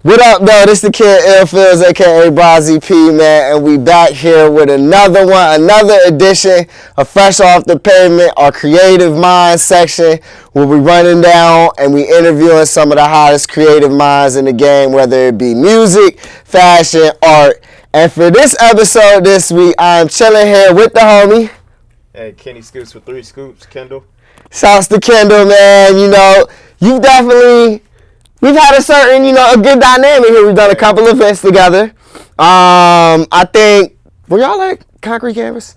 What up, though? This the kid Airfields, aka Brazzy P, man, and we back here with another one, another edition of Fresh Off the Pavement, our creative minds section, where we running down and we interviewing some of the hottest creative minds in the game, whether it be music, fashion, art. And for this episode this week, I'm chilling here with the homie. Hey, Kendall Scoops with 3 scoops, Kendall. Shouts to Kendall, man. You know, we've had a certain, a good dynamic here. We've done a couple events together. I think, were y'all at Concrete Canvas?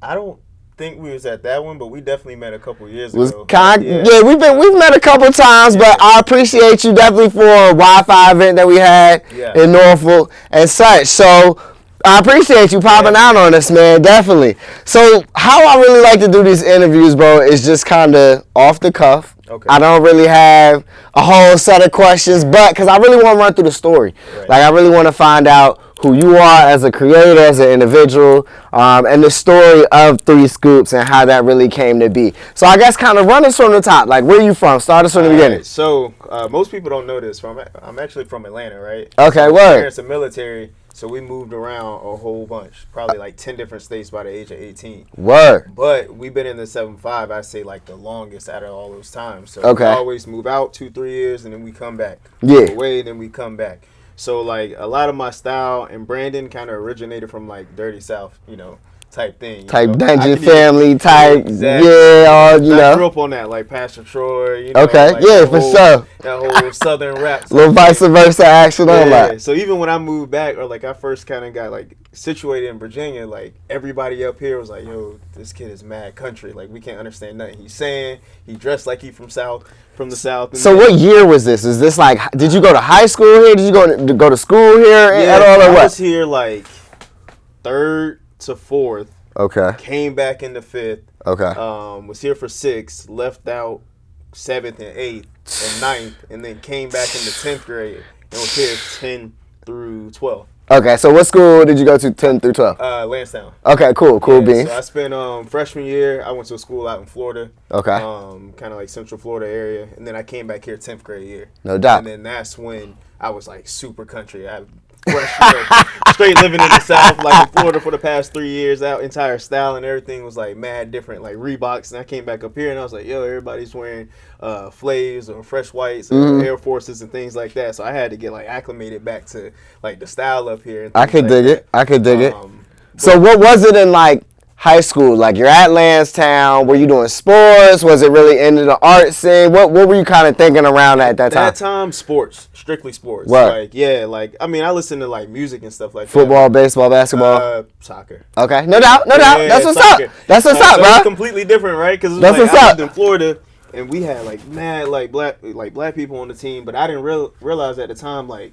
I don't think we was at that one, but we definitely met a couple years ago. Yeah, we've met a couple times, but I appreciate you definitely for a Wi-Fi event that we had in Norfolk and such. So I appreciate you popping out on us, man, definitely. So how I really like to do these interviews, bro, is just kind of off the cuff. Okay. I don't really have a whole set of questions, but because I really want to run through the story. Right. Like, I really want to find out who you are as a creator, as an individual, and the story of 3 Scoops and how that really came to be. So I guess kind of run us from the top. Like, where are you from? Start us from the beginning. Right. So most people don't know this. I'm actually from Atlanta, right? Okay, so word. My parents are military. So we moved around a whole bunch, probably like 10 different states by the age of 18. Word. But we've been in the 7-5, I say, like the longest out of all those times. So we always move out 2-3 years and then we come back. Yeah. Away, then we come back. So like a lot of my style and branding kind of originated from like Dirty South, type thing. Dungeon family type. Exactly. Yeah, I grew up on that, like Pastor Troy, Okay, like for sure. That whole Southern rap. Little vice versa action on that. So even when I moved back, or like I first kind of got like situated in Virginia, like everybody up here was like, yo, this kid is mad country. Like we can't understand nothing he's saying. He dressed like he from the South. So what year was this? Is this like, did you go to high school here? Did you go to school here at all, or what? I was here like 3rd to 4th. Okay. Came back in the 5th. Okay. Was here for 6, left out 7th and 8th and 9th, and then came back in the 10th grade and was here 10 through 12. Okay, so what school did you go to 10 through 12? Lansdowne. Okay, cool beans. So I spent freshman year, I went to a school out in Florida. Okay. Kind of like Central Florida area, and then I came back here 10th grade year. No doubt. And then that's when I was like super country. Straight living in the South, like in Florida for the past 3 years. That entire style and everything was like mad different, like Reeboks. And I came back up here and I was like, yo, everybody's wearing Flaves or Fresh Whites or Air Forces and things like that. So I had to get like acclimated back to like the style up here. I could dig it. So what was it in like high school? Like you're at Lansdowne. Were you doing sports? Was it really into the art scene? What were you kind of thinking around at that time? That time, sports. Strictly sports. What? I mean, I listen to like music and stuff like Football, that. baseball, basketball? Soccer. Okay, no doubt. That's what's soccer. up. That's what's up, so bro. It's completely different, right? Because I lived in Florida and we had like mad like black people on the team, but I didn't realize at the time like,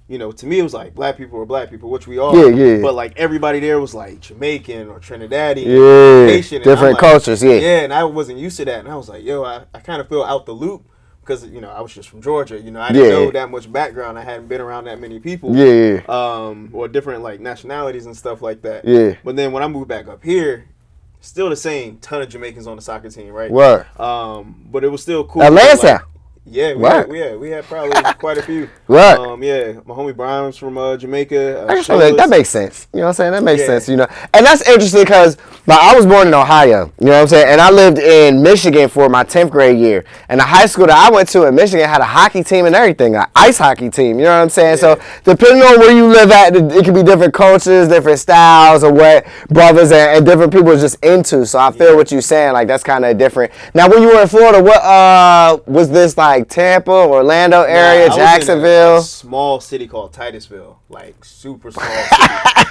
to me it was like black people were black people, which we are. Yeah. But like everybody there was like Jamaican or Trinidadian, Haitian, different cultures. Yeah, and I wasn't used to that, and I was like, yo, I kind of feel out the loop. Because, I was just from Georgia, I didn't know that much background. I hadn't been around that many people. Or different, like, nationalities and stuff like that. Yeah. But then when I moved back up here, still the same ton of Jamaicans on the soccer team, right? Word. But it was still cool. Atlanta. Yeah, we had probably quite a few. Right. My homie Brian's from Jamaica. That makes sense. You know what I'm saying? That makes sense, And that's interesting because I was born in Ohio, you know what I'm saying? And I lived in Michigan for my 10th grade year. And the high school that I went to in Michigan had a hockey team and everything, an ice hockey team, you know what I'm saying? Yeah. So depending on where you live at, it could be different cultures, different styles, or what brothers and different people are just into. So I feel what you're saying. Like, that's kind of different. Now, when you were in Florida, what was this like Tampa, Orlando area, Jacksonville? I was in a small city called Titusville, like super small city.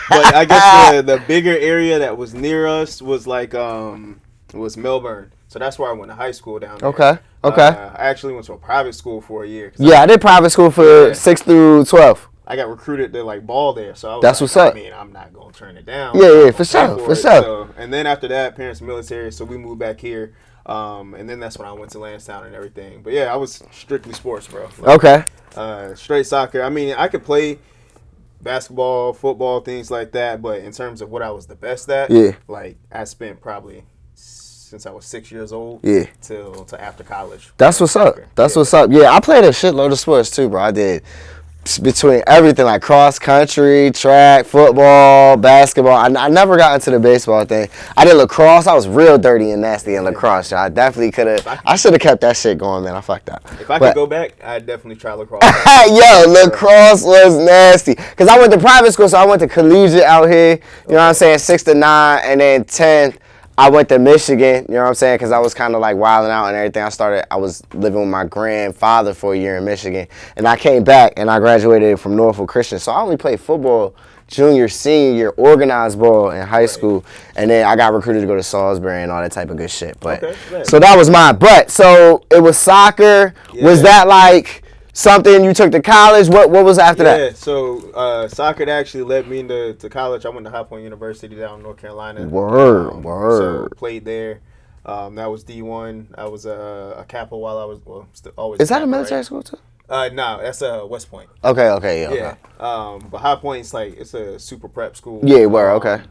But I guess the bigger area that was near us was like was Melbourne. So that's where I went to high school down there. Okay. I actually went to a private school for a year. I did private school for 6 through 12. I got recruited to like ball there, so I was that's like, what's up. I mean, I'm not gonna turn it down. Yeah, for sure. So, and then after that, parents military, so we moved back here. And then that's when I went to Lansdowne and everything. But yeah, I was strictly sports, bro. Like, straight soccer. I mean, I could play basketball, football, things like that. But in terms of what I was the best at, like I spent probably since I was 6 years old till after college. That's what's up. That's what's up. Yeah, I played a shitload of sports too, bro. I did between everything, like cross country, track, football, basketball. I never got into the baseball thing. I did lacrosse. I was real dirty and nasty in lacrosse. So I definitely could have. I should have kept that shit going, man. I fucked up. If I could go back, I'd definitely try lacrosse. Yo, lacrosse was nasty. Because I went to private school, so I went to collegiate out here. You know what I'm saying? 6 to 9, and then 10th. I went to Michigan, you know what I'm saying, because I was kind of like wilding out and everything. I was living with my grandfather for a year in Michigan, and I came back and I graduated from Norfolk Christian. So I only played football junior, senior year, organized ball in high school, and then I got recruited to go to Salisbury and all that type of good shit. But so that was mine. But so it was soccer. Yeah. Was that like something you took to college? What was after that? Yeah, so soccer actually led me to college. I went to High Point University down in North Carolina. Word. So played there. That was D1. I was a Kappa while I was always. Is that a military school too? No, that's West Point. Okay, yeah. But High Point's like it's a super prep school. Yeah, okay.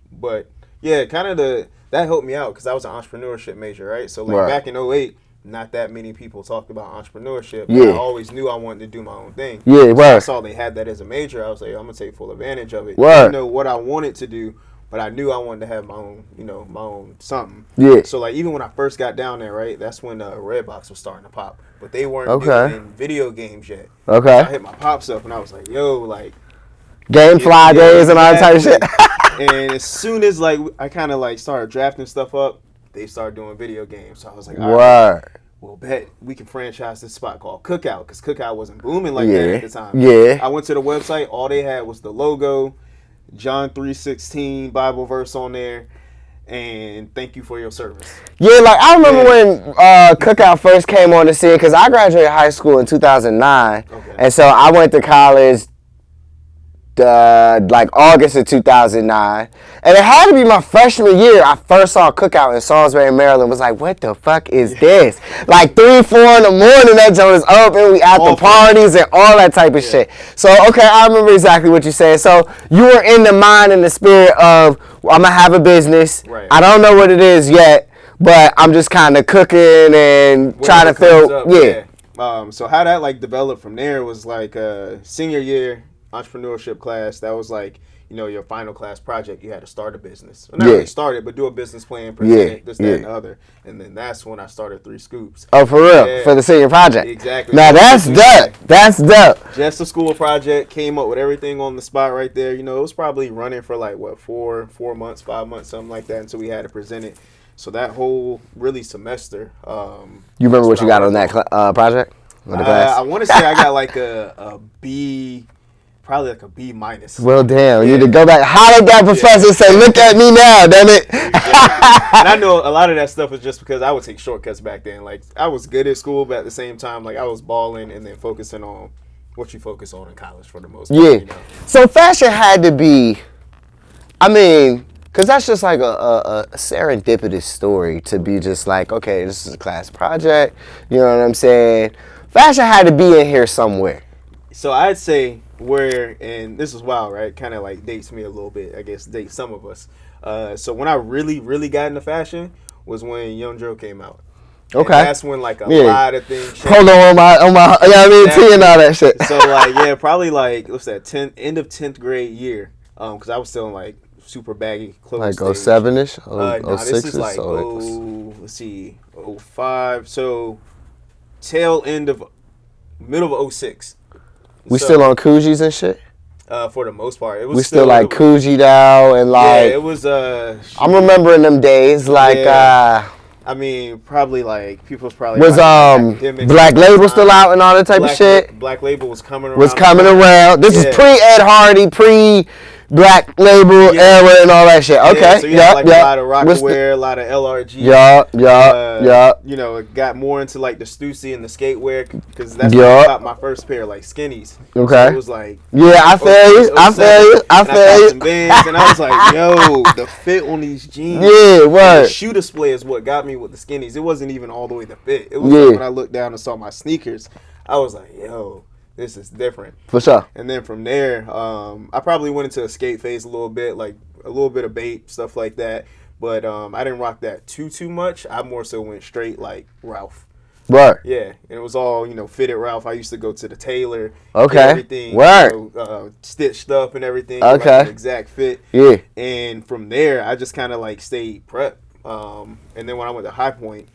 But yeah, kind of that helped me out because I was an entrepreneurship major, right? So like back in 2008. Not that many people talked about entrepreneurship. Yeah. I always knew I wanted to do my own thing. Yeah, so I saw they had that as a major. I was like, I'm gonna take full advantage of it. I didn't know what I wanted to do, but I knew I wanted to have my own, my own something. Yeah. So like even when I first got down there, right, that's when Redbox was starting to pop, but they weren't doing video games yet. Okay. So I hit my pops up and I was like, yo, like GameFly days and all that type of shit. And as soon as like I kind of like started drafting stuff up, they started doing video games. So I was like, all right, well, bet we can franchise this spot called Cookout because Cookout wasn't booming like that at the time. Yeah. I went to the website. All they had was the logo, John 3:16 Bible verse on there, and thank you for your service. Yeah, like I remember when Cookout first came on the scene because I graduated high school in 2009, and so I went to college like August of 2009, and it had to be my freshman year. I first saw Cookout in Salisbury, Maryland. Was like, what the fuck is this? Like 3, 4 in the morning, that joint was open. We at the parties and all that type of shit. So okay, I remember exactly what you said. So you were in the mind and the spirit of I'm gonna have a business. Right. I don't know what it is yet, but I'm just kind of cooking and trying to feel So how that like developed from there was like senior year entrepreneurship class. That was like your final class project. You had to start a business. Well, not really start it, but do a business plan, present it, this, that, and the other. And then that's when I started 3 Scoops. Oh, for real? For the senior project? Exactly. Now that's dope. That's dope. Just a school project. Came up with everything on the spot right there. It was probably running for like what 4 months, 5 months, something like that, until we had to present it. So that whole really semester. You remember what you got on that project? I want to say I got like a B. Probably like a B-. Well, damn. You need to go back, holler at that professor and say, look at me now, damn it. And I know a lot of that stuff was just because I would take shortcuts back then. Like, I was good at school, but at the same time, like, I was balling and then focusing on what you focus on in college for the most part. Yeah. So fashion had to be, because that's just like a serendipitous story to be just like, okay, this is a class project. You know what I'm saying? Fashion had to be in here somewhere. So I'd say and this is wild, right? Kind of like dates me a little bit, I guess, dates some of us. So when I really, really got into fashion was when Young Joe came out. Okay. And that's when like a lot of things. Hold on my, T and all that shit. So like, probably like, what's that, end of 10th grade year. Because I was still in like super baggy clothes. Like 07-ish? This is like, let's see, 05. So middle of 06. We still on Coogis and shit? For the most part. It was we still like Coogi now and like... Yeah, it was... I'm remembering them days like... probably like... People's probably... Was Black Label still out and all that type of shit? Black Label was coming around. This is pre-Ed Hardy, Black Label era and all that shit. Okay. So you had like a lot of Rockaware, a lot of LRG. It got more into like the Stussy and the skatewear because that's when I got my first pair, like skinnies. Okay. So it was like, I feel you. I feel you. Some bands, and I was like, yo, the fit on these jeans. Yeah, what? The shoe display is what got me with the skinnies. It wasn't even all the way the fit. It was like when I looked down and saw my sneakers, I was like, yo, this is different. For sure. And then from there, I probably went into a skate phase a little bit, like a little bit of bait, stuff like that. But I didn't rock that too much. I more so went straight like Ralph. Right. Yeah, and it was all, fitted Ralph. I used to go to the tailor, Okay. get everything, Word. stitched up and everything, Okay. like an exact fit. Yeah. And from there, I just kind of like stayed prep. And then when I went to High Point,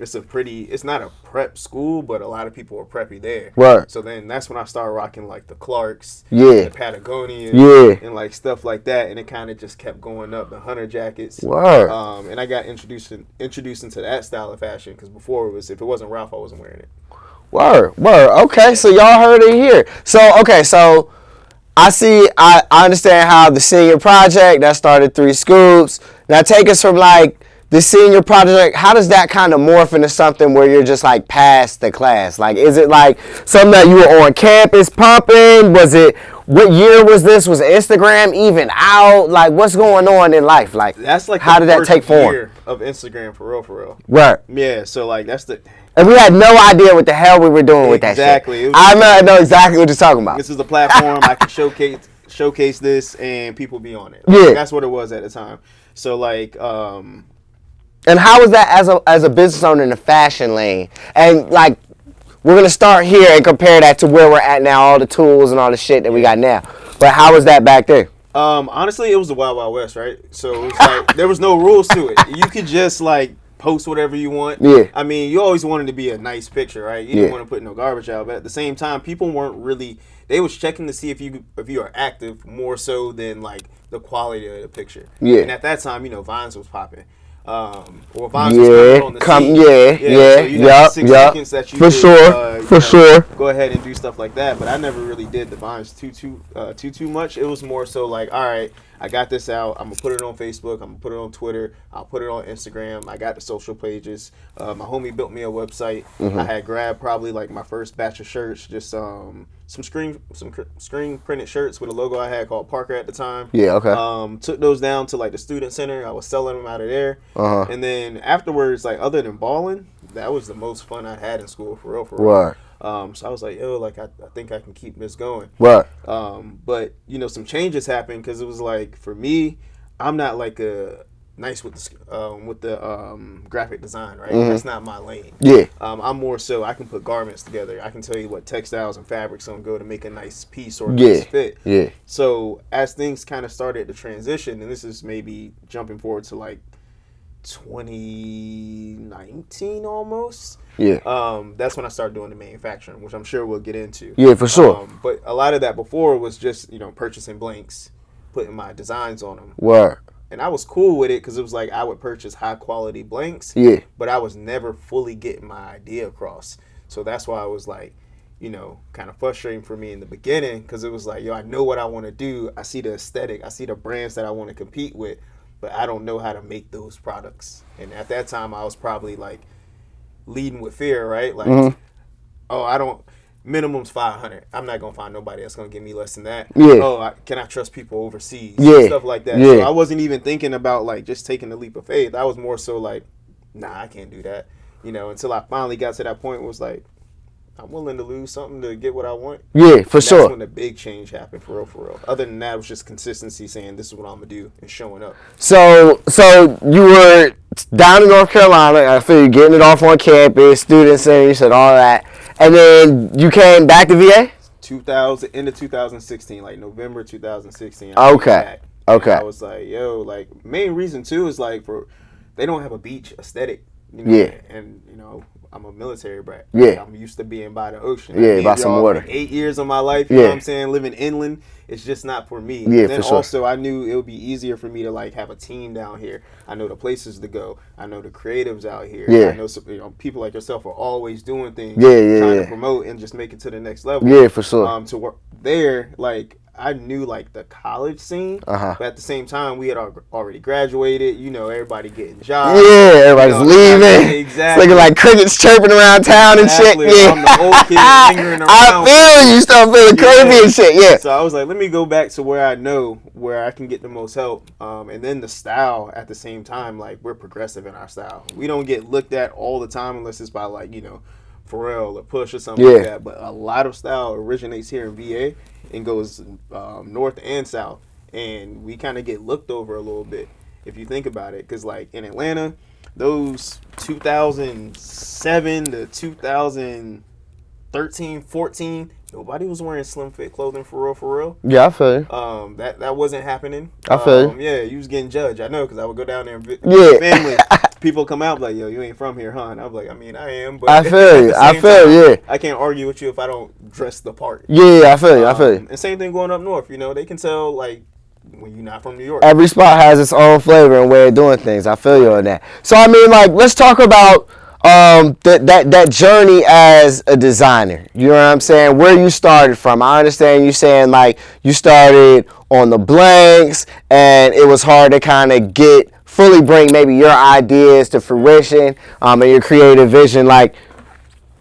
it's not a prep school, but a lot of people are preppy there. Right. So then that's when I started rocking like the Clarks, Yeah. the Patagonians, Yeah. and like stuff like that. And it kind of just kept going up. The Hunter jackets. Word. And I got introduced into that style of fashion because before if it wasn't Ralph, I wasn't wearing it. Word. Okay, so y'all heard it here. So I understand how the senior project that started 3 Scoops. Now take us from like the senior project. How does that kind of morph into something where you're just like past the class? Like, is it like something that you were on campus pumping? What year was this? Was Instagram even out? Like, what's going on in life? Like, that's like how did that take form? Year of Instagram for real. Right. Yeah. So like and we had no idea what the hell we were doing with that shit. Exactly. I know exactly what you're talking about. This is the platform I can showcase this and people be on it. Yeah. That's what it was at the time. So like and how was that as a business owner in the fashion lane? And like, we're gonna start here and compare that to where we're at now, all the tools and all the shit that we got now. But how was that back then? Honestly, it was the Wild Wild West, right? So it was like there was no rules to it. You could just like post whatever you want. Yeah. I mean, you always wanted to be a nice picture, right? You didn't want to put no garbage out, but at the same time, people weren't really. They was checking to see if you are active more so than like the quality of the picture. Yeah. And at that time, Vines was popping. Or Vines was coming on the scene. So you had 6 seconds that you could, go ahead and do stuff like that. But I never really did the Vines too much. It was more so like, all right, I got this out. I'm gonna put it on Facebook. I'm gonna put it on Twitter. I'll put it on Instagram. I got the social pages. My homie built me a website. I had grabbed probably like my first batch of shirts, just some screen printed shirts with a logo I had called Parker at the time. Yeah, okay. Took those down to like the student center. I was selling them out of there. And then afterwards, like other than balling, that was the most fun I had in school for real. Right. So I was like, yo, like I think I can keep this going. Right. But some changes happened because it was like for me, I'm not like nice with the graphic design, right? That's not my lane. Yeah. I'm more so I can put garments together. I can tell you what textiles and fabrics on go to make a nice piece or a nice fit. Yeah. So as things kind of started to transition, and this is maybe jumping forward to like 2019 almost. Yeah. That's when I started doing the manufacturing, which I'm sure we'll get into. Yeah, for sure. But a lot of that before was just purchasing blanks, putting my designs on them. Word. And I was cool with it because it was like I would purchase high quality blanks. Yeah. But I was never fully getting my idea across. So that's why I was like, kind of frustrating for me in the beginning because it was like, I know what I want to do. I see the aesthetic. I see the brands that I want to compete with, but I don't know how to make those products. And at that time, I was probably like leading with fear, right? Like, minimum's 500. I'm not gonna find nobody that's gonna give me less than that. Yeah. Can I trust people overseas? Yeah. Stuff like that. Yeah. So I wasn't even thinking about like just taking the leap of faith. I was more so like, nah, I can't do that. Until I finally got to that point, was like, I'm willing to lose something to get what I want. Yeah, for sure. That's when the big change happened, for real. Other than that, it was just consistency, saying this is what I'm gonna do and showing up. So you were down in North Carolina. I feel you getting it off on campus, student center, you said all that, and then you came back to VA. End of 2016, like November 2016. Okay. Okay. And I was like, yo, like main reason too is like they don't have a beach aesthetic. Yeah. And I'm a military brat. Yeah. Like, I'm used to being by the ocean. Yeah, by some water. 8 years of my life, you know what I'm saying, living inland, it's just not for me. Yeah, and then for sure. also I knew it would be easier for me to like have a team down here. I know the places to go. I know the creatives out here. Yeah. I know some, people like yourself are always doing things. Yeah, trying to promote and just make it to the next level. Yeah, for sure. To work there, like I knew like the college scene, Uh-huh. but at the same time we had already graduated. Everybody getting jobs. Yeah, everybody's leaving. Exactly. It's looking like crickets chirping around town and shit. Yeah. I'm the old kid lingering around. I feel you. Start feeling crazy and shit. Yeah. So I was like, let me go back to where I know where I can get the most help. And then the style at the same time, like we're progressive in our style. We don't get looked at all the time unless it's by like Pharrell or Push or something like that. But a lot of style originates here in VA and goes north and south, and we kind of get looked over a little bit if you think about it, because like in Atlanta, those 2007 to 2013, 14, nobody was wearing slim fit clothing for real. Yeah, I feel you. That wasn't happening. I feel you. Yeah, you was getting judged. I know, because I would go down there and visit Yeah. family. People come out like, yo, you ain't from here, huh? And I'm like, I mean, I am, but I feel you. I feel you. Yeah. I can't argue with you if I don't dress the part. Yeah, I feel you. I feel you. And same thing going up north. You know, they can tell like when you're not from New York. Every spot has its own flavor and way of doing things. I feel you on that. So I mean, like, let's talk about that journey as a designer. You know what I'm saying? Where you started from. I understand you saying like you started on the blanks and it was hard to kind of fully bring maybe your ideas to fruition and your creative vision. Like,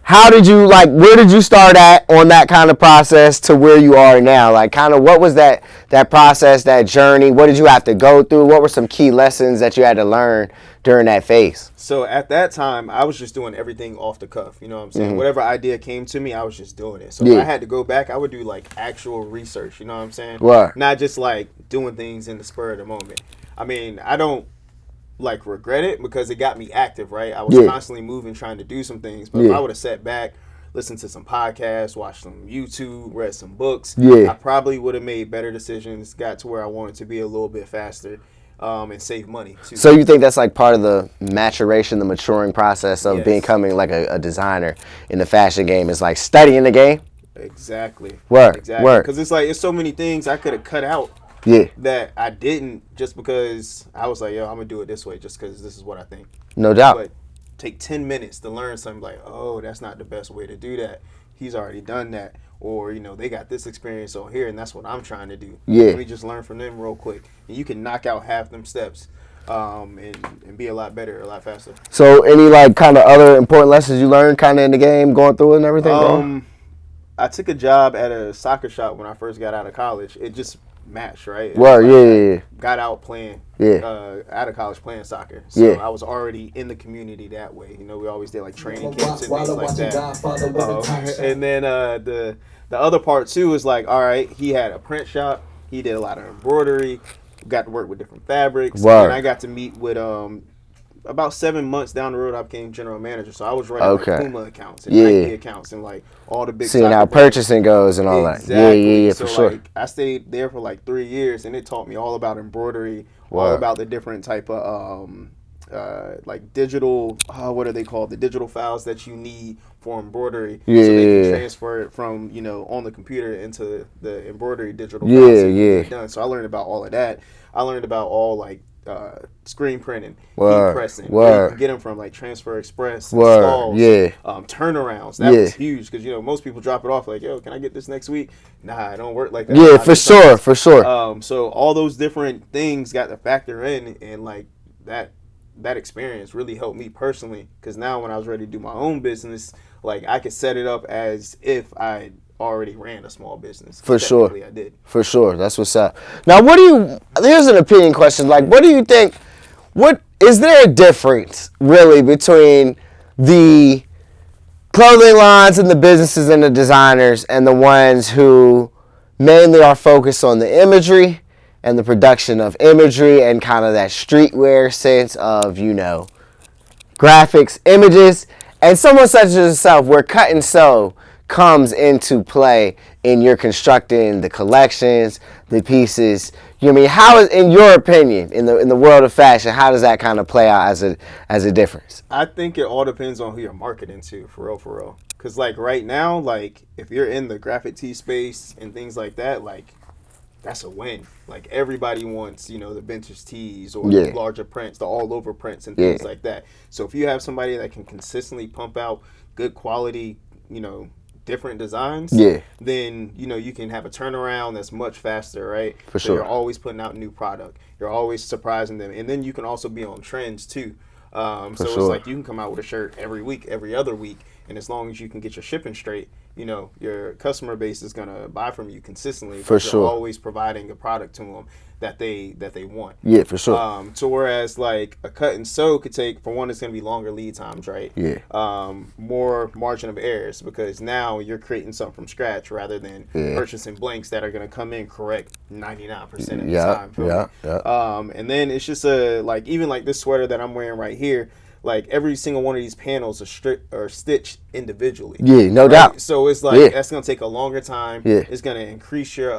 how did you, like, where did you start at on that kind of process to where you are now? Like, kind of what was that process, that journey? What did you have to go through? What were some key lessons that you had to learn during that phase? So at that time, I was just doing everything off the cuff. You know what I'm saying? Mm-hmm. Whatever idea came to me, I was just doing it. So if I had to go back, I would do like actual research. You know what I'm saying? What? Not just like doing things in the spur of the moment. I mean, I don't like regret it because it got me active, right? I was constantly moving, trying to do some things. But if I would have sat back, listened to some podcasts, watched some YouTube, read some books, I probably would have made better decisions, got to where I wanted to be a little bit faster, and save money too. So you think that's like part of the maturation, the maturing process of becoming like a designer in the fashion game is like studying the game? Exactly. Exactly. Because it's like, it's so many things I could have cut out that I didn't just because I was like, yo, I'm going to do it this way just because this is what I think. No doubt. But take 10 minutes to learn something like, oh, that's not the best way to do that. He's already done that. Or, you know, they got this experience on here and that's what I'm trying to do. Let me just learn from them real quick. And you can knock out half them steps and be a lot better, a lot faster. So any like kind of other important lessons you learned kind of in the game, going through it and everything? I took a job at a soccer shop when I first got out of college. It just match, right? Got out playing, out of college playing soccer. So I was already in the community that way. You know, we always did like training camps and things like that. And then the other part too is like, all right, he had a print shop. He did a lot of embroidery. Got to work with different fabrics. And I got to meet with about 7 months down the road, I became general manager. So I was running like Puma accounts and Nike accounts and like all the big. Seeing how purchasing goes and all that. Yeah, so for sure. Like, I stayed there for like 3 years, and it taught me all about embroidery, all about the different type of like digital. What are they called? The digital files that you need for embroidery, so they can transfer it from on the computer into the embroidery digital files. Done. So I learned about all of that. I learned about all like screen printing, heat pressing, where you can get them from like Transfer Express, installs, turnarounds. That was huge because most people drop it off like, yo, can I get this next week? Nah, it don't work like that. Yeah, for sure. So all those different things got to factor in, and like that experience really helped me personally because now when I was ready to do my own business, like I could set it up as if I already ran a small business. For sure. I did. For sure. That's what's up. Now, here's an opinion question. Like, what do you think, is there a difference really between the clothing lines and the businesses and the designers and the ones who mainly are focused on the imagery and the production of imagery and kind of that streetwear sense of, graphics, images, and someone such as yourself where cut and sew comes into play in your constructing the collections, the pieces? How is, in your opinion, in the world of fashion, how does that kind of play out as a difference? I think it all depends on who you're marketing to, for real. Because like right now, like if you're in the graphic tee space and things like that, like that's a win. Like everybody wants, the vintage tees or the larger prints, the all over prints and things like that. So if you have somebody that can consistently pump out good quality, different designs, then you can have a turnaround that's much faster, right? For sure. You're always putting out new product. You're always surprising them, and then you can also be on trends too. It's like you can come out with a shirt every week, every other week, and as long as you can get your shipping straight, you know, your customer base is gonna buy from you consistently. For sure. You're always providing a product to them that they want. Yeah, for sure. So whereas like a cut and sew could take, for one, it's gonna be longer lead times, right? Yeah. More margin of errors, because now you're creating something from scratch rather than purchasing blanks that are gonna come in correct 99% of the time. Yeah. And then it's just like even like this sweater that I'm wearing right here. Like every single one of these panels are stitched individually. Yeah, no doubt. So it's like that's gonna take a longer time. Yeah. It's gonna increase your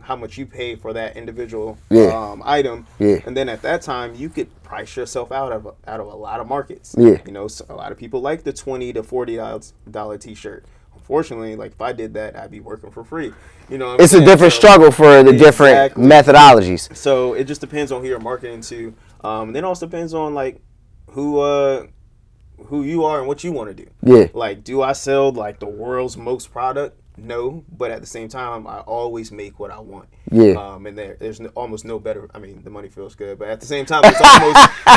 how much you pay for that individual item. Yeah. And then at that time you could price yourself out of a lot of markets. Yeah. You know, so a lot of people like the $20 to $40 t-shirt. Unfortunately, like if I did that, I'd be working for free. You know, it's a different struggle for the different methodologies. So it just depends on who you're marketing to. And then also depends on like who you are and what you want to do. Yeah. Like, do I sell like the world's most product? No, but at the same time, I always make what I want. Yeah. And there's almost no better. I mean, the money feels good, but at the same time,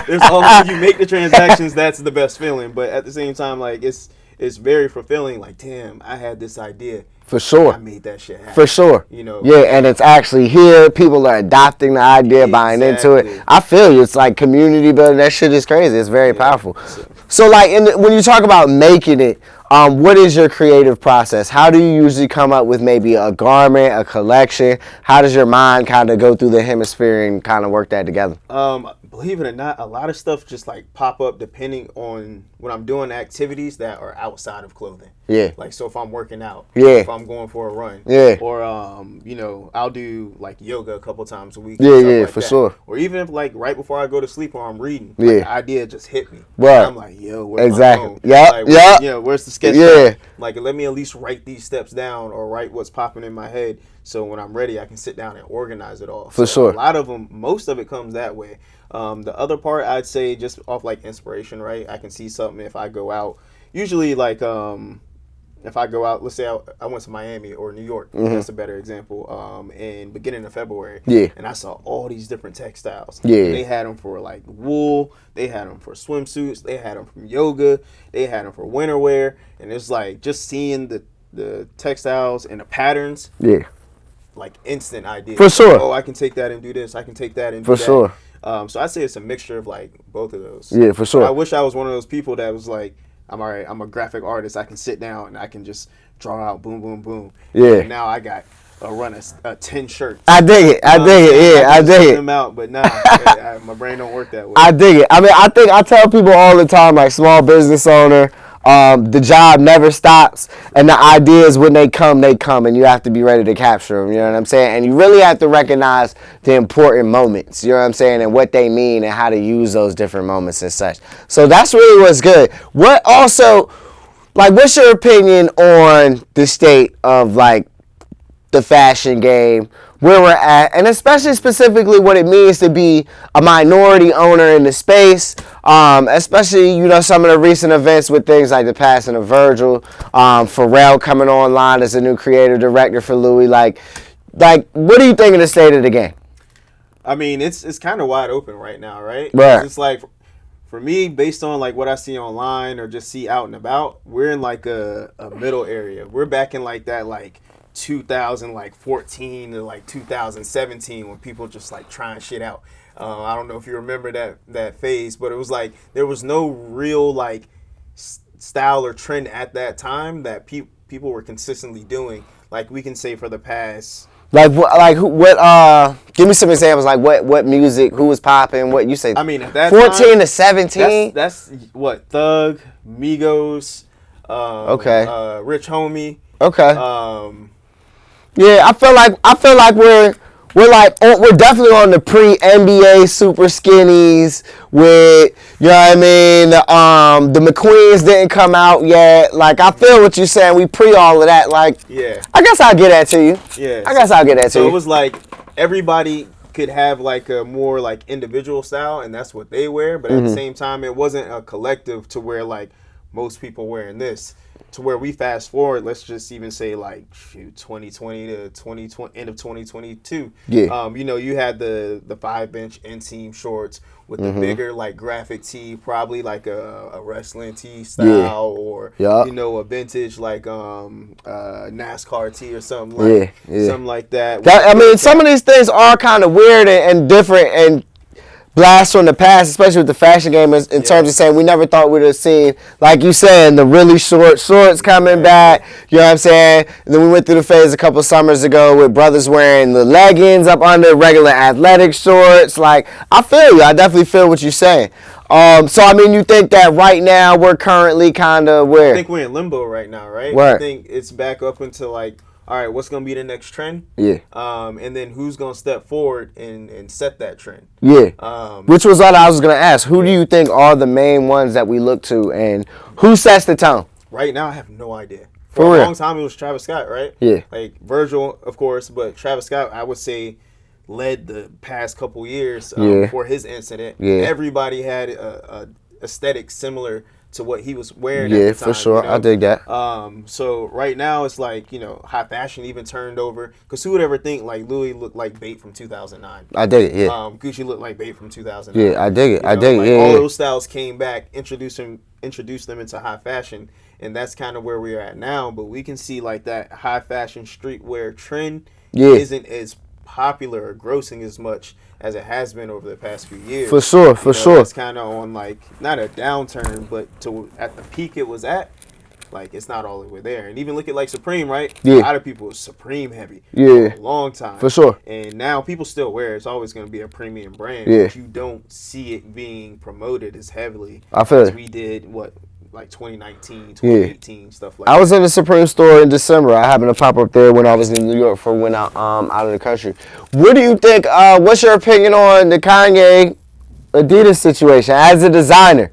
there's almost you make the transactions. That's the best feeling. But at the same time, like it's very fulfilling. Like, damn, I had this idea. For sure. I made that shit happen. For sure. You know. Yeah, and it's actually here. People are adopting the idea, buying into it. I feel you. It's like community building. That shit is crazy. It's very powerful. So like when you talk about making it, what is your creative process? How do you usually come up with maybe a garment, a collection? How does your mind kind of go through the hemisphere and kind of work that together? Believe it or not, a lot of stuff just like pop up depending on when I'm doing activities that are outside of clothing. Yeah. Like, so if I'm working out, if I'm going for a run, or you know, I'll do like yoga a couple times a week. Like for sure. Or even if like right before I go to sleep or I'm reading, like, the idea just hit me. Right. I'm like, yo, where's my phone? Where's the sketch? Like, let me at least write these steps down or write what's popping in my head, so when I'm ready, I can sit down and organize it all. For sure. A lot of them, most of it comes that way. The other part, I'd say, just off like inspiration, right? I can see something if I go out. Usually, like, if I go out, let's say I went to Miami or New York. That's a better example. In beginning of February. And I saw all these different textiles. They had them for like wool. They had them for swimsuits. They had them from yoga. They had them for winter wear. And it's like just seeing the textiles and the patterns. Like instant idea. For sure. Oh, I can take that and do this. I can take that and do that. For sure. So I'd say it's a mixture of like both of those. Yeah, for sure. I wish I was one of those people that was like, I'm all right, I'm a graphic artist. I can sit down and I can just draw out boom, boom, boom. Yeah. And now I got a run of 10 shirts. I dig it. I dig it. Yeah, I dig it. Them out, but nah, my brain don't work that way. I dig it. I mean, I tell people all the time, like small business owner, the job never stops, and the ideas, when they come, and you have to be ready to capture them, you know what I'm saying? And you really have to recognize the important moments, you know what I'm saying, and what they mean and how to use those different moments and such. So that's really what's good. What also, like, what's your opinion on the state of, like, the fashion game, where we're at, and especially specifically what it means to be a minority owner in the space, especially, you know, some of the recent events with things like the passing of Virgil, Pharrell coming online as a new creative director for Louis. Like, what do you think of the state of the game? I mean, it's kind of wide open right now, right? Right. It's like, for me, based on like what I see online or just see out and about, we're in like a middle area. We're back in like that like 2014 to like 2017 when people just like trying shit out. I don't know if you remember that phase, but it was like there was no real like style or trend at that time that people were consistently doing. Like we can say for the past. Like give me some examples. Like what music, who was popping, what you say? I mean, at that 14 time, to 17. That's what Thug, Migos, Rich Homie. Okay. Yeah, I feel like we're definitely on the pre-NBA super skinnies with, you know what I mean, the McQueens didn't come out yet. Like, I feel what you're saying. We pre all of that. Like, yeah. I guess I'll get that to you. Yeah. I guess I'll get that to you. So it was like everybody could have like a more like individual style, and that's what they wear. But at the same time, it wasn't a collective to where like most people wearing this. to where we fast forward, let's just even say like 2020 to 2020, end of 2022. Yeah. You know, you had the 5-inch inseam shorts with the bigger like graphic tee, probably like a wrestling tee style, or you know, a vintage like NASCAR tee or something like something like that. I mean, some of these things are kind of weird and different and blast from the past, especially with the fashion game, in terms of saying we never thought we'd have seen, like you said, the really short shorts coming back. You know what I'm saying? And then we went through the phase a couple summers ago with brothers wearing the leggings up under regular athletic shorts. Like, I feel you. I definitely feel what you're saying. So, I mean, you think that right now we're currently kind of where? I think we're in limbo right now, right? Where? I think it's back up into like, all right, what's going to be the next trend? Yeah. And then who's going to step forward and set that trend? Yeah. Which was what I was going to ask. Who do you think are the main ones that we look to, and who sets the tone? Right now, I have no idea. For a real? long time, it was Travis Scott, right? Yeah. Like Virgil, of course, but Travis Scott, I would say, led the past couple years before his incident. Yeah. Everybody had a aesthetic similar to what he was wearing at the time, for sure. you know? I dig that. So right now it's like, you know, high fashion even turned over, because who would ever think like Louis looked like bait from 2009? I dig it, yeah. Gucci looked like bait from 2009. Yeah, I dig it. You I know, dig it, like, yeah. all Yeah. those styles came back, introduced them into high fashion, and that's kind of where we're at now. But we can see like that high fashion streetwear trend isn't as popular or grossing as much as it has been over the past few years. For sure, for sure. It's kind of on like not a downturn, but at the peak it was at, like it's not all the way there. And even look at like Supreme, right? Yeah. A lot of people was Supreme heavy Yeah. for a long time. For sure. And now people still wear it. It's always going to be a premium brand. Yeah. But you don't see it being promoted as heavily I feel as it. we did, like 2019, 2018, stuff like I that. was in the Supreme store in December. I happened to pop up there when I was in New York for when out of the country. What do you think? What's your opinion on the Kanye Adidas situation as a designer?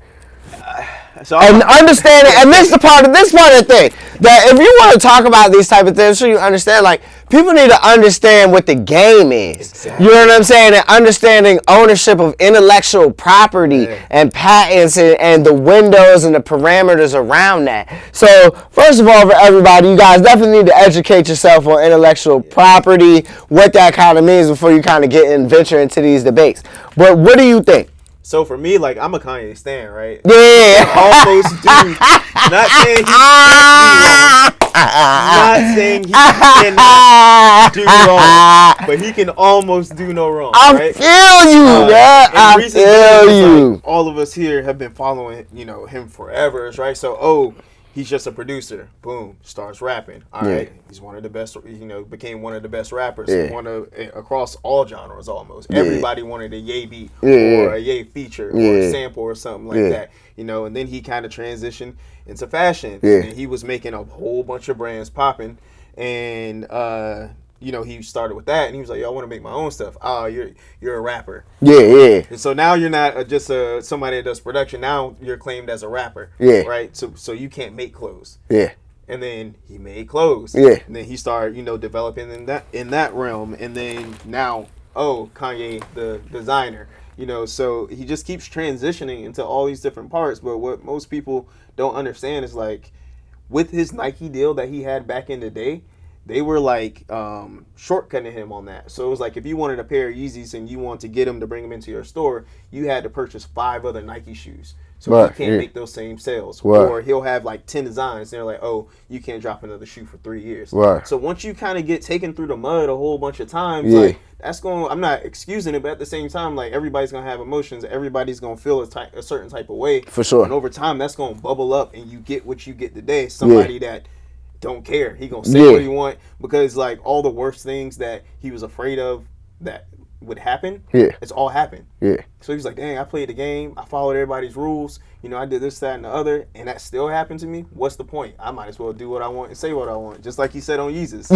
So And understanding, and this part of the thing, that if you want to talk about these type of things, so you understand, like, people need to understand what the game is. Exactly. You know what I'm saying? And understanding ownership of intellectual property and patents and the windows and the parameters around that. So, first of all, for everybody, you guys definitely need to educate yourself on intellectual property, what that kind of means before you kind of get and venture into these debates. But what do you think? So for me, like, I'm a Kanye stan, right? Yeah. Almost do. Not saying he can't be wrong. Not saying he cannot do wrong, but he can almost do no wrong. I feel you, yeah. I feel you. Like, all of us here have been following, you know, him forever, right? So, he's just a producer. Boom, starts rapping. All right, he's one of the best. You know, became one of the best rappers. One of across all genres almost. Everybody wanted a Ye beat or a Ye feature or a sample or something like that. You know, and then he kind of transitioned into fashion. And he was making a whole bunch of brands popping, and you know, he started with that, and he was like, "Yo, I want to make my own stuff." Oh, you're a rapper. Yeah. And so now you're not just somebody that does production. Now you're claimed as a rapper. Right. So you can't make clothes. And then he made clothes. And then he started, you know, developing in that realm. And then now, Kanye the designer. You know, so he just keeps transitioning into all these different parts. But what most people don't understand is, like, with his Nike deal that he had back in the day, they were like shortcutting him on that. So it was like, if you wanted a pair of Yeezys and you want to get them to bring them into your store, you had to purchase 5 other Nike shoes. So he can't make those same sales. Or he'll have like 10 designs, and they're like, oh, you can't drop another shoe for 3 years. So once you kind of get taken through the mud a whole bunch of times, like, that's going, I'm not excusing it, but at the same time, like, everybody's going to have emotions. Everybody's going to feel a certain type of way. For sure. And over time, that's going to bubble up, and you get what you get today. Somebody that don't care. He gonna say what he want, because like all the worst things that he was afraid of that would happen, it's all happened. So he's like, dang, I played the game, I followed everybody's rules, you know, I did this, that, and the other, and that still happened to me. What's the point? I might as well do what I want and say what I want, just like he said on Yeezus.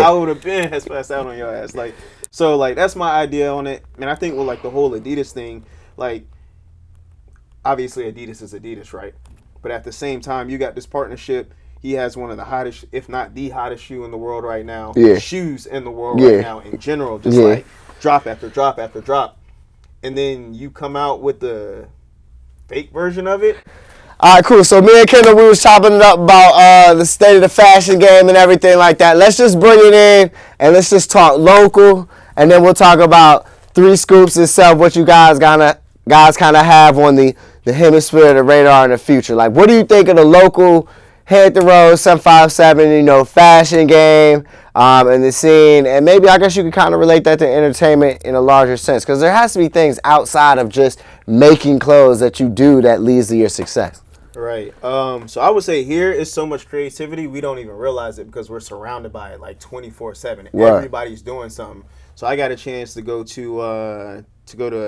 I would have been has passed out on your ass. Like, so like that's my idea on it. And I think with like the whole Adidas thing, like, obviously Adidas is Adidas, right? But at the same time, you got this partnership. He has one of the hottest, if not the hottest shoe in the world right now. Shoes in the world right now in general. Just like drop after drop after drop. And then you come out with the fake version of it. All right, cool. So me and Kendall, we was chopping it up about the state of the fashion game and everything like that. Let's just bring it in and let's just talk local, and then we'll talk about Three Scoops itself, what you guys kind of have on the hemisphere, the radar in the future. Like, what do you think of the local hit the road 757, fashion game and the scene? And maybe I guess you could kind of relate that to entertainment in a larger sense, because there has to be things outside of just making clothes that you do that leads to your success. Right. So I would say here is so much creativity we don't even realize it because we're surrounded by it like 24/7. Right. Everybody's doing something. So I got a chance to go to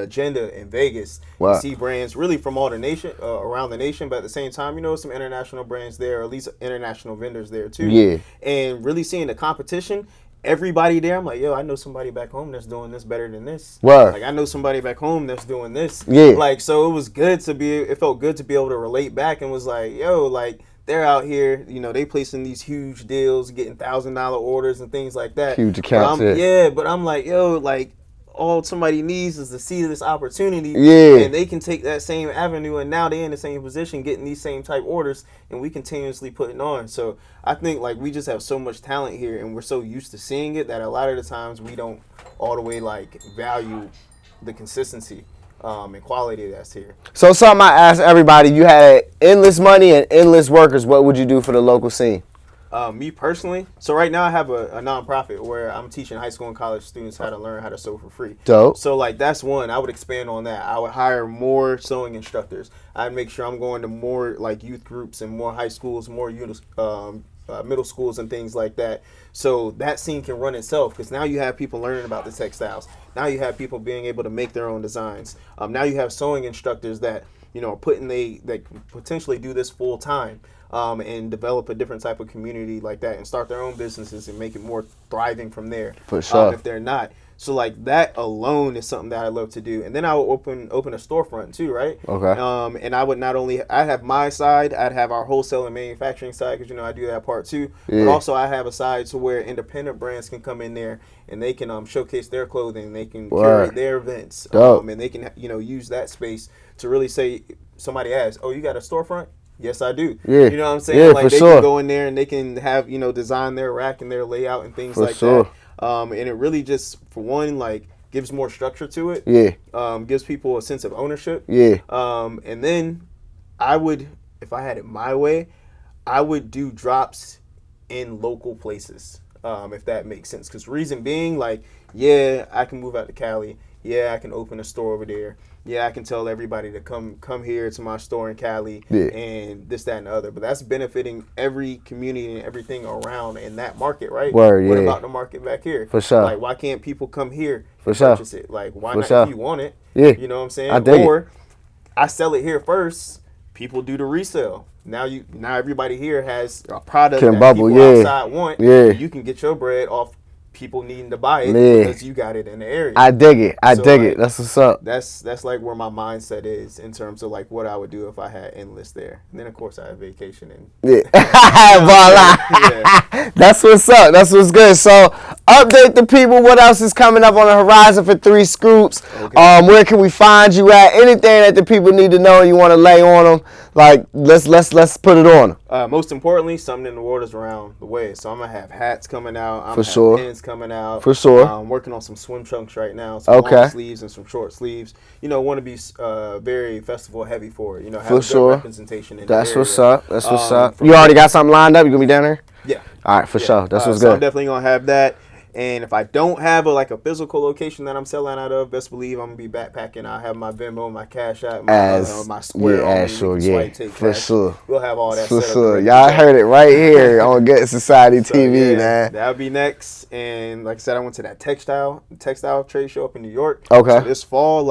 Agenda in Vegas. Wow. And see brands really from all the nation around the nation, but at the same time, some international brands there, or at least international vendors there too. Yeah. And really seeing the competition. Everybody there, I'm like, yo, I know somebody back home that's doing this better than this. Wow. Like, I know somebody back home that's doing this. Yeah. Like, so it was good it felt good to be able to relate back and was like, yo, like, they're out here, they placing these huge deals, getting $1,000 orders and things like that. Huge accounts. But I'm like, yo, like, all somebody needs is to see this opportunity, and they can take that same avenue, and now they're in the same position getting these same type orders, and we continuously putting on. So I think like we just have so much talent here, and we're so used to seeing it that a lot of the times we don't all the way like value the consistency and quality that's here. So something I asked everybody, you had endless money and endless workers, what would you do for the local scene? Me personally, so right now I have a nonprofit where I'm teaching high school and college students how to learn how to sew for free. Dope. So like that's one. I would expand on that. I would hire more sewing instructors. I'd make sure I'm going to more like youth groups and more high schools, more middle schools and things like that. So that scene can run itself because now you have people learning about the textiles. Now you have people being able to make their own designs. Now you have sewing instructors that are that potentially do this full time. And develop a different type of community like that and start their own businesses and make it more thriving from there. For sure. If they're not. So like that alone is something that I love to do. And then I would open a storefront too, right? Okay. And I would I have my side, I'd have our wholesale and manufacturing side because I do that part too. Yeah. But also I have a side to where independent brands can come in there and they can showcase their clothing, they can curate their events, and they can use that space to really say somebody asks, "Oh, you got a storefront?" Yes, I do. Yeah. You know what I'm saying? Yeah, like for they sure. can go in there and they can have, design their rack and their layout and things For like sure. that. And it really just, for one, like gives more structure to it. Yeah. Gives people a sense of ownership. Yeah. And then I would, if I had it my way, I would do drops in local places, if that makes sense. Because reason being, like, yeah, I can move out to Cali. Yeah, I can open a store over there. Yeah, I can tell everybody to come here to my store in Cali and this, that, and the other. But that's benefiting every community and everything around in that market, right? Word, what yeah. about the market back here? For sure. Like, why can't people come here For and sure. purchase it? Like, why For not sure. if you want it? Yeah. You know what I'm saying? I dig or I sell it here first. People do the resale. Now everybody here has a product Can that bubble, people yeah. outside want. Yeah. You can get your bread off people needing to buy it Yeah. because you got it in the area. I dig it. I So, dig like, it. That's what's up. That's like where my mindset is in terms of like what I would do if I had endless there. And then of course I have vacation and Yeah. Voila. yeah. That's what's up. That's what's good. So update the people. What else is coming up on the horizon for Three Scoops? Okay. Where can we find you at? Anything that the people need to know you want to lay on them? Like let's put it on them. Most importantly, something in the waters around the way. So I'm gonna have hats coming out. I'm For gonna sure. have pins coming out. For sure. I'm working on some swim trunks right now. Some Okay. long sleeves and some short sleeves. Want to be very festival heavy for it. Have For a good sure. representation in That's the area. what's up. That's what's up. from You already got something lined up? You gonna be down there? Yeah. All right, for sure. That's what's So good. I'm definitely gonna have that. And if I don't have a physical location that I'm selling out of, best believe I'm gonna be backpacking. I'll have my Venmo, my Cash App, my Square. yeah, sure, yeah, for sure. We'll have all that. For set up sure. ready Y'all to go. heard it right here on Good Society So, TV, yeah, man. That'll be next. And like I said, I went to that textile trade show up in New York. Okay. So this fall,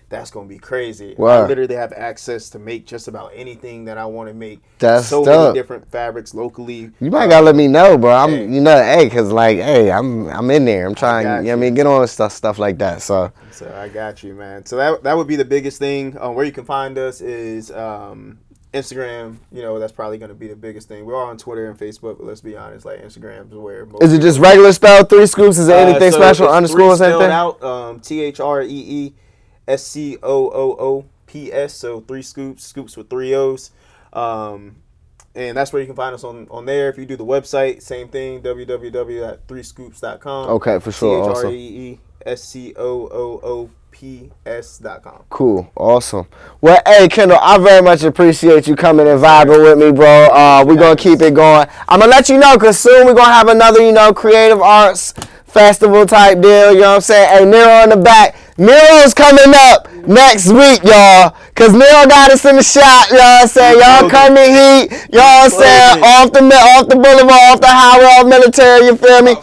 that's gonna be crazy. Wow. I literally have access to make just about anything that I want to make. That's so dope. many different fabrics locally. You might gotta let me know, bro. Hey. Cause I'm in there. I'm trying. Get on stuff like that. So I got you, man. So that would be the biggest thing. Where you can find us is Instagram. That's probably going to be the biggest thing. We're on Twitter and Facebook, but let's be honest, like Instagram is where most. Is it just regular spell Three Scoops? Is there anything special? Underscores, anything? Out ThreeScoops. So 3 Scoops with 3 O's. And that's where you can find us on there. If you do the website, same thing, www.3scoops.com. Okay, for sure. Awesome. TreeScoops.com. Cool. Awesome. Well, hey, Kendall, I very much appreciate you coming and vibing with me, bro. We're going to keep it going. I'm going to let you know because soon we're going to have another, creative arts festival type deal. You know what I'm saying? Hey, Nero in the back. Nero's coming up next week, y'all. Because Nero got us in the shot. You know what I'm saying? Y'all come to heat. You know what I'm saying? Off the boulevard, off the highway, off military. You feel me?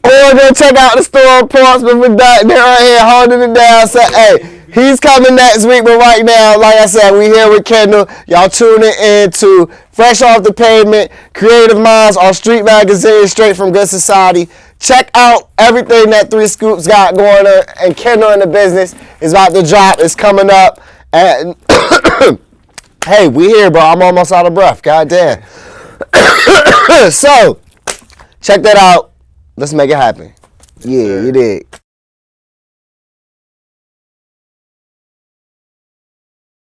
Or go check out the store in Portsmouth with that. They're right here holding it down. So, hey, he's coming next week. But right now, like I said, we here with Kendall. Y'all tuning in to Fresh Off the Pavement, Creative Minds, our street magazine, straight from Good Society. Check out everything that 3 Scoops got going on. And Kendall in the business is about to drop. It's coming up. And hey, we here, bro. I'm almost out of breath. God damn. So, check that out. Let's make it happen. Yeah, you did.